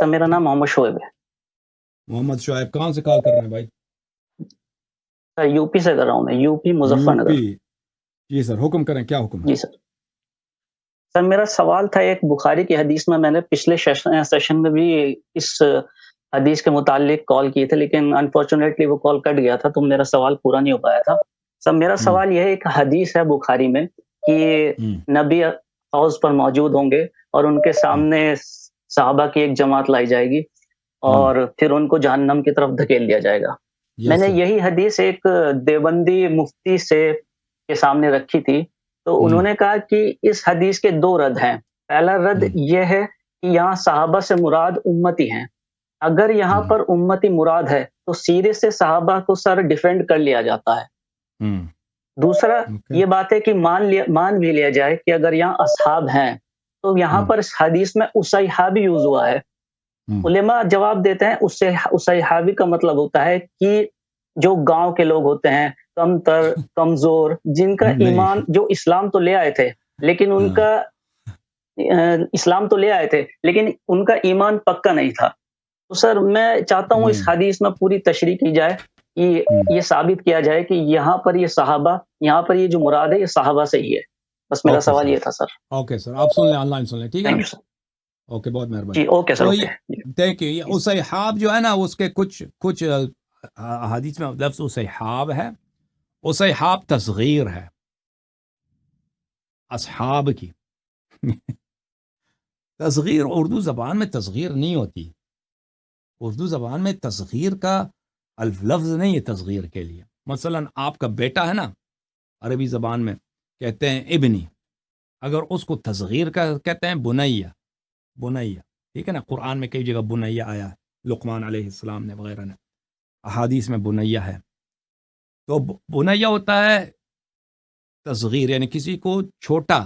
سر میرا نام محمد شعیب ہے. محمد شعیب کہاں سے کال کر رہے ہیں بھائی؟ سر یو پی سے کر رہا ہوں میں، یو پی مظفر نگر. جی سر حکم کریں، کیا حکم ہے؟ جی سر میرا سوال تھا ایک بخاری کی حدیث میں نے پچھلے سیشن میں بھی اس حدیث کے متعلق کال کی تھی، لیکن انفارچونیٹلی وہ کال کٹ گیا تھا تو میرا سوال پورا نہیں ہو پایا تھا. سر میرا سوال یہ ہے، ایک حدیث ہے بخاری میں کہ نبی حوض پر موجود ہوں گے اور ان کے سامنے صحابہ کی ایک جماعت لائی جائے گی اور پھر ان کو جہنم کی طرف دھکیل دیا جائے گا. میں نے یہی حدیث ایک دیوبندی مفتی سے کے سامنے رکھی تھی، تو انہوں نے کہا کہ اس حدیث کے دو رد ہیں. پہلا رد یہ ہے کہ یہاں صحابہ سے مراد امتی ہیں. اگر یہاں پر امتی مراد ہے تو سیرے سے صحابہ کو سر ڈیفینڈ کر لیا جاتا ہے. دوسرا یہ بات ہے کہ مان بھی لیا جائے کہ اگر یہاں اصحاب ہیں تو یہاں پر اس حدیث میں اصحابی یوز ہوا ہے. علماء جواب دیتے ہیں اصحابی کا مطلب ہوتا ہے کہ جو گاؤں کے لوگ ہوتے ہیں، کم تر، کمزور، جن کا ایمان، جو اسلام تو لے آئے تھے لیکن ان کا اسلام تو لے آئے تھے لیکن ان کا ایمان پکا نہیں تھا. تو سر میں چاہتا ہوں اس حدیث میں پوری تشریح کی جائے کہ یہ ثابت کیا جائے کہ یہاں پر یہ صحابہ، یہاں پر یہ جو مراد ہے یہ صحابہ سے ہی ہے. بس میرا سوال یہ تھا سر. اوکے سر، آپ سن لیں، آن لائن سن لیں، ٹھیک ہے نا؟ اوکے، بہت مہربانی. جی اوکے سر. دیکھیے اصحاب جو ہے نا، اس کے کچھ حدیث میں لفظ اصحاب ہے. اصحاب تصغیر ہے اصحاب کی. تصغیر اردو زبان میں تصغیر نہیں ہوتی. اردو زبان میں تصغیر کا لفظ نہیں ہے تصغیر کے لیے. مثلا آپ کا بیٹا ہے نا، عربی زبان میں کہتے ہیں ابنی، اگر اس کو تصغیر کا کہتے ہیں بنیا. ٹھیک ہے نا؟ قرآن میں کئی جگہ بنیا آیا ہے، لقمان علیہ السلام نے وغیرہ نے، احادیث میں بنیا ہے. تو بنیا ہوتا ہے تصغیر، یعنی کسی کو چھوٹا.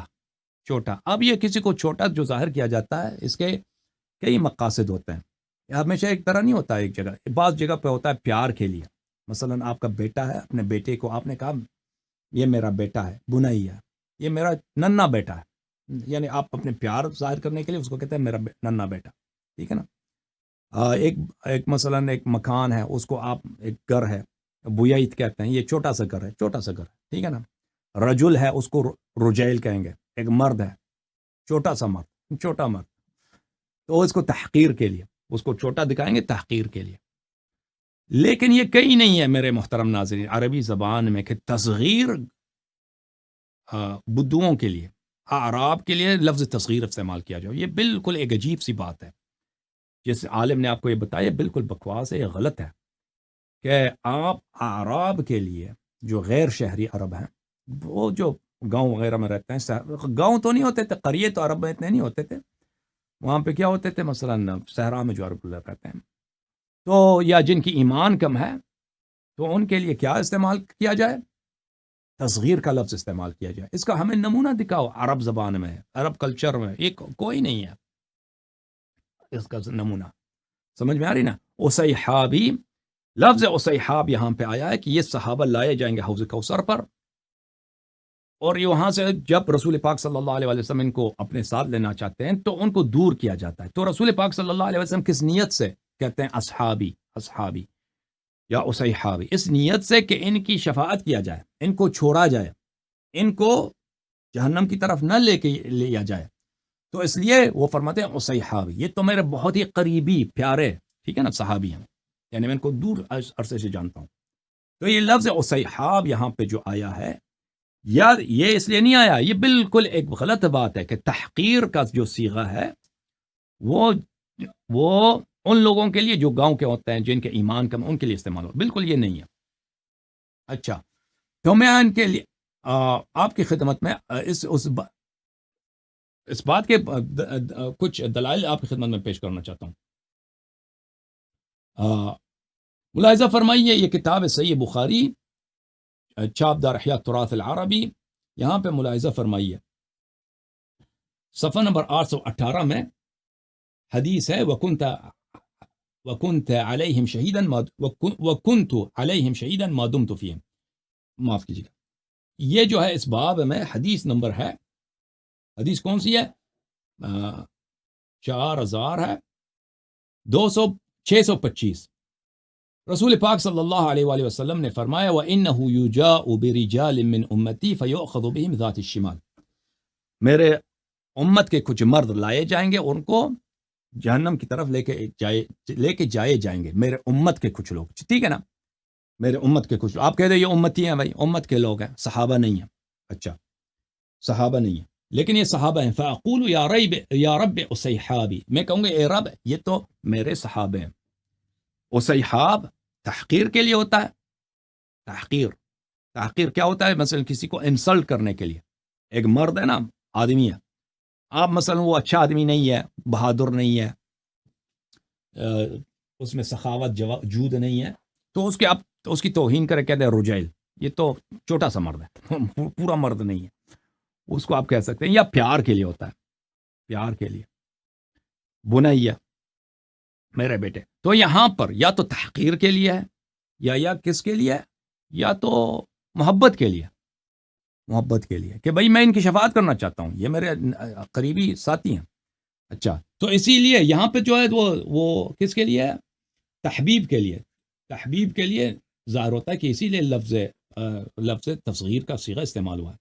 اب یہ کسی کو چھوٹا جو ظاہر کیا جاتا ہے، اس کے کئی مقاصد ہوتے ہیں. ہمیشہ ایک طرح نہیں ہوتا ہے. ایک جگہ، بعض جگہ پہ ہوتا ہے پیار کے لیے. مثلا آپ کا بیٹا ہے، اپنے بیٹے کو آپ نے کہا یہ میرا بیٹا ہے، بنیا، یہ میرا ننا بیٹا ہے، یعنی آپ اپنے پیار ظاہر کرنے کے لیے اس کو کہتے ہیں میرا ننا بیٹا. ٹھیک ہے نا؟ ایک مثلا ایک مکان ہے، اس کو آپ، ایک گھر ہے، بویت کہتے ہیں، یہ چھوٹا سا گھر ہے. ٹھیک ہے نا؟ رجل ہے، اس کو رجیل کہیں گے. ایک مرد ہے، چھوٹا مرد، تو اس کو تحقیر کے لیے، اس کو چھوٹا دکھائیں گے تحقیر کے لیے. لیکن یہ کئی نہیں ہے میرے محترم ناظرین عربی زبان میں کہ تصغیر بدوؤں کے لیے، اعراب کے لیے لفظ تصغیر استعمال کیا جائے. یہ بالکل ایک عجیب سی بات ہے. جس عالم نے آپ کو یہ بتایا بالکل بکواس ہے، یہ غلط ہے کہ آپ اعراب کے لیے، جو غیر شہری عرب ہیں، وہ جو گاؤں وغیرہ میں رہتے ہیں، گاؤں تو نہیں ہوتے تھے، قریے تو عرب میں اتنے نہیں ہوتے تھے. وہاں پہ کیا ہوتے تھے؟ مثلا صحرا میں جو عرب رہتے ہیں، تو یا جن کی ایمان کم ہے، تو ان کے لیے کیا استعمال کیا جائے؟ تصغیر کا لفظ استعمال کیا جائے. اس کا ہمیں نمونہ دکھاؤ عرب زبان میں، عرب کلچر میں. ایک کوئی نہیں ہے اس کا نمونہ. سمجھ میں آ رہی نا؟ اصحابی، لفظ اصحاب یہاں پہ آیا ہے کہ یہ صحابہ لائے جائیں گے حوض کوثر پر، اور یہاں سے جب رسول پاک صلی اللہ علیہ وسلم ان کو اپنے ساتھ لینا چاہتے ہیں تو ان کو دور کیا جاتا ہے. تو رسول پاک صلی اللہ علیہ وسلم کس نیت سے کہتے ہیں اصحابی یا اصحابی؟ اس نیت سے کہ ان کی شفاعت کیا جائے، ان کو چھوڑا جائے، ان کو جہنم کی طرف نہ لیا جائے. تو اس لیے وہ فرماتے ہیں اصحابی، یہ تو میرے بہت ہی قریبی پیارے، ٹھیک ہے نا، صحابی ہیں، یعنی میں ان کو دور عرصے سے جانتا ہوں. تو یہ لفظ اصحاب یہاں پہ جو آیا ہے، یا یہ اس لیے نہیں آیا، یہ بالکل ایک غلط بات ہے کہ تحقیر کا جو صیغہ ہے وہ ان لوگوں کے لیے جو گاؤں کے ہوتے ہیں، جن کے ایمان کم، ان کے لیے استعمال ہو. بالکل یہ نہیں ہے. اچھا، تو میں ان کے لیے آپ کی خدمت میں اس بات کے کچھ دلائل آپ کی خدمت میں پیش کرنا چاہتا ہوں. ملاحظہ فرمائیے، یہ کتاب ہے صحیح بخاری، چھاپ دار احیاء التراث العربی. یہاں پہ ملاحظہ فرمائیے، صفحہ نمبر 818 میں حدیث ہے، وَكُنْتَ عَلَيْهِمْ شَهِيدًا مَا دُمْتُ فِيهِمْ. معاف کیجیے گا، یہ جو ہے اس باب میں حدیث نمبر ہے، حدیث کون سی ہے؟ 4000 ہے 625 رسول پاک صلی اللہ علیہ وآلہ وسلم نے فرمایا وَإِنَّهُ يُجَاءُ بِرِجَالٍ مِّنْ أُمَّتِي فَيُؤْخَذُ بِهِمْ ذَاتِ الشِّمَالِ، میرے امت کے کچھ مرد لائے جائیں گے، ان کو جہنم کی طرف لے کے جائے جائیں گے، میرے امت کے کچھ لوگ، ٹھیک ہے نا، میرے امت کے کچھ لوگ. آپ کہہ رہے یہ امتی ہیں، بھائی امت کے لوگ ہیں، صحابہ نہیں ہیں. اچھا صحابہ نہیں ہیں، لیکن یہ صحابہ ہیں. فَأَقُولُ یا رب اصحابی، میں کہوں گا اے رب یہ تو میرے صحابہ ہیں. اصحاب تحقیر کے لیے ہوتا ہے. تحقیر کیا ہوتا ہے؟ مثلا کسی کو انسلٹ کرنے کے لیے. ایک مرد ہے نا، آدمی ہے، آپ مثلا وہ اچھا آدمی نہیں ہے، بہادر نہیں ہے، اس میں سخاوت جود نہیں ہے، تو اس کی توہین کرے کہتے ہیں رجیل، یہ تو چھوٹا سا مرد ہے، پورا مرد نہیں ہے، اس کو آپ کہہ سکتے ہیں. یا پیار کے لیے ہوتا ہے، پیار کے لیے بنیا میرے بیٹے. تو یہاں پر یا تو تحقیر کے لیے ہے، یا کس کے لیے ہے، یا تو محبت کے لیے، محبت کے لیے کہ بھائی میں ان کی شفاعت کرنا چاہتا ہوں، یہ میرے قریبی ساتھی ہیں. اچھا تو اسی لیے یہاں پہ جو ہے وہ کس کے لیے ہے؟ تحبیب کے لیے. تحبیب کے لیے ظاہر ہوتا ہے کہ اسی لیے لفظ تصغیر کا صیغہ استعمال ہوا ہے.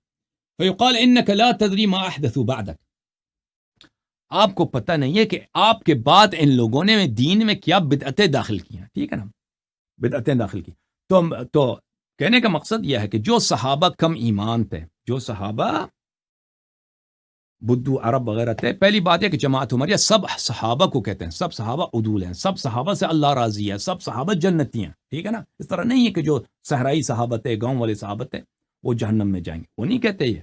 فیقال انک لا تدری ما احدثوا بعدک، آپ کو پتہ نہیں ہے کہ آپ کے بعد ان لوگوں نے دین میں کیا بدعتیں داخل کی ہیں. ٹھیک ہے نا، بدعتیں داخل کی. تو کہنے کا مقصد یہ ہے کہ جو صحابہ کم ایمان تھے، جو صحابہ بدو عرب وغیرہ تھے، پہلی بات ہے کہ جماعت عمریہ سب صحابہ کو کہتے ہیں، سب صحابہ عدول ہیں، سب صحابہ سے اللہ راضی ہے، سب صحابہ جنتی ہیں. ٹھیک ہے نا، اس طرح نہیں ہے کہ جو صحرائی صحابہ تھے، گاؤں والے صحابہ تھے، وہ جہنم میں جائیں گے، وہ نہیں کہتے. یہ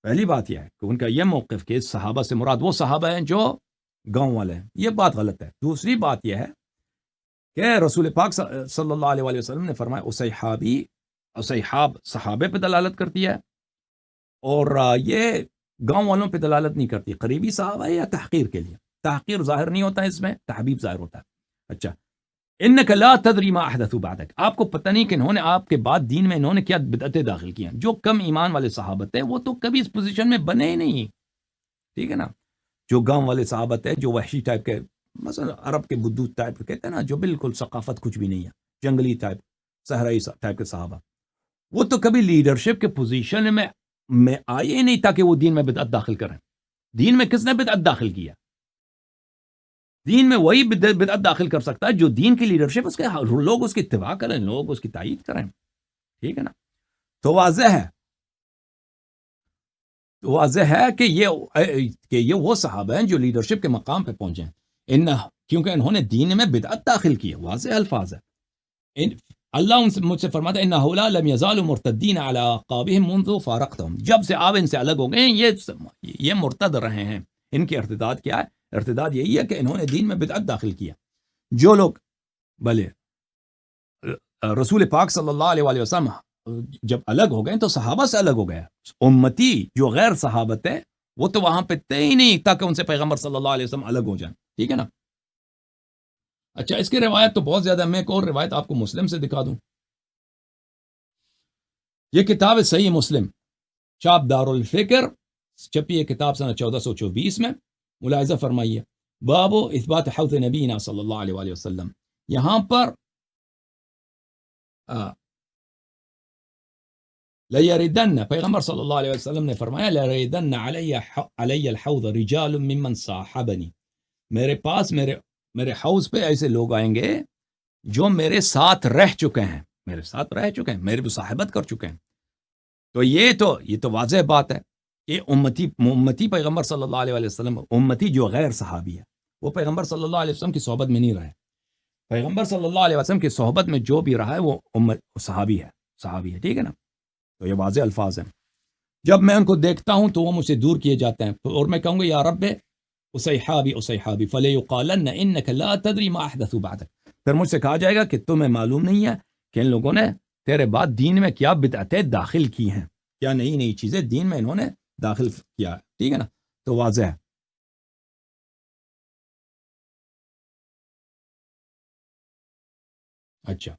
پہلی بات یہ ہے کہ ان کا یہ موقف کہ صحابہ سے مراد وہ صحابہ ہیں جو گاؤں والے ہیں، یہ بات غلط ہے. دوسری بات یہ ہے کہ رسول پاک صلی اللہ علیہ وسلم نے فرمایا اصحاب صحابے پہ دلالت کرتی ہے، اور یہ گاؤں والوں پہ دلالت نہیں کرتی. قریبی صحابہ یا تحقیر کے لیے، تحقیر ظاہر نہیں ہوتا ہے اس میں، تحبیب ظاہر ہوتا ہے. اچھا انک لا تدری ما احدثوا بعدک، آپ کو پتہ نہیں کہ انہوں نے آپ کے بعد دین میں انہوں نے کیا بدعتیں داخل کی ہیں. جو کم ایمان والے صحابہ تھے وہ تو کبھی اس پوزیشن میں بنے ہی نہیں. ٹھیک ہے نا، جو گاؤں والے صحابہ تھے، جو وحشی ٹائپ کے، مثلا عرب کے بدو ٹائپ کہتے ہیں نا، جو بالکل ثقافت کچھ بھی نہیں ہے، جنگلی ٹائپ، صحرائی ٹائپ کے صحابہ، وہ تو کبھی لیڈرشپ کے پوزیشن میں آئے ہی نہیں تاکہ وہ دین میں بدعت داخل کریں. دین میں کس نے بدعت داخل کیا؟ دین میں وہی بدعت داخل کر سکتا ہے جو دین کی لیڈرشپ، اس کے لوگ اس کی اتباع کریں، لوگ اس کی تائید کریں. ٹھیک ہے نا، تو واضح ہے کہ یہ وہ صحابہ ہیں جو لیڈرشپ کے مقام پہ پہنچے ہیں، کیونکہ انہوں نے دین میں بدعت داخل کی ہے. واضح الفاظ ہے. اللہ مجھ سے فرماتا ہے انہو لا لم یزالوا مرتدین علی اعقابہم منذ فارقتہم، جب سے آپ ان سے الگ ہو گئے ہیں یہ مرتد رہے ہیں. ان کی ارتداد کیا ہے؟ ارتداد یہی ہے کہ انہوں نے دین میں بدعت داخل کیا. جو لوگ بھلے رسول پاک صلی اللہ علیہ وآلہ وسلم جب الگ ہو گئے تو صحابہ سے الگ ہو گئے. امتی جو غیر صحابہ تھے وہ تو وہاں پہ تھے ہی نہیں تاکہ ان سے پیغمبر صلی اللہ علیہ وسلم الگ ہو جائیں. ٹھیک ہے نا. اچھا اس کی روایت تو بہت زیادہ، میں ایک اور روایت آپ کو مسلم سے دکھا دوں. یہ کتاب ہے صحیح مسلم، چاپ دار الفکر، چھپی ہے کتاب سنہ 1424 میں. ملاحظہ فرمائیے، باب اثبات حوض نبینا صلی اللہ علیہ وآلہ وسلم. یہاں پر لیردن، پیغمبر صلی اللہ علیہ وسلم نے فرمایا لیردن علی الحوض رجال ممن صاحبنی، میرے پاس میرے حوض پہ ایسے لوگ آئیں گے جو میرے ساتھ رہ چکے ہیں، میری مصاحبت کر چکے ہیں. تو یہ تو واضح بات ہے کہ امتی پیغمبر صلی اللہ علیہ وسلم، امتی جو غیر صحابی ہے وہ پیغمبر صلی اللہ علیہ وسلم کی صحبت میں نہیں رہے. پیغمبر صلی اللہ علیہ وسلم کی صحبت میں جو بھی رہا ہے وہ صحابی ہے. ٹھیک ہے نا. تو یہ واضح الفاظ ہیں. جب میں ان کو دیکھتا ہوں تو وہ مجھ سے دور کیے جاتے ہیں، اور میں کہوں گا یا رب اصحابی فلیقالن انک لا تدری ما احدثوا بعدک، پھر مجھ سے کہا جائے گا کہ تمہیں معلوم نہیں ہے کہ ان لوگوں نے تیرے بعد دین میں کیا بدعتیں داخل کی ہیں، کیا نئی چیزیں دین میں انہوں نے داخل کیا. ٹھیک ہے نا. تو واضح ہے. اچھا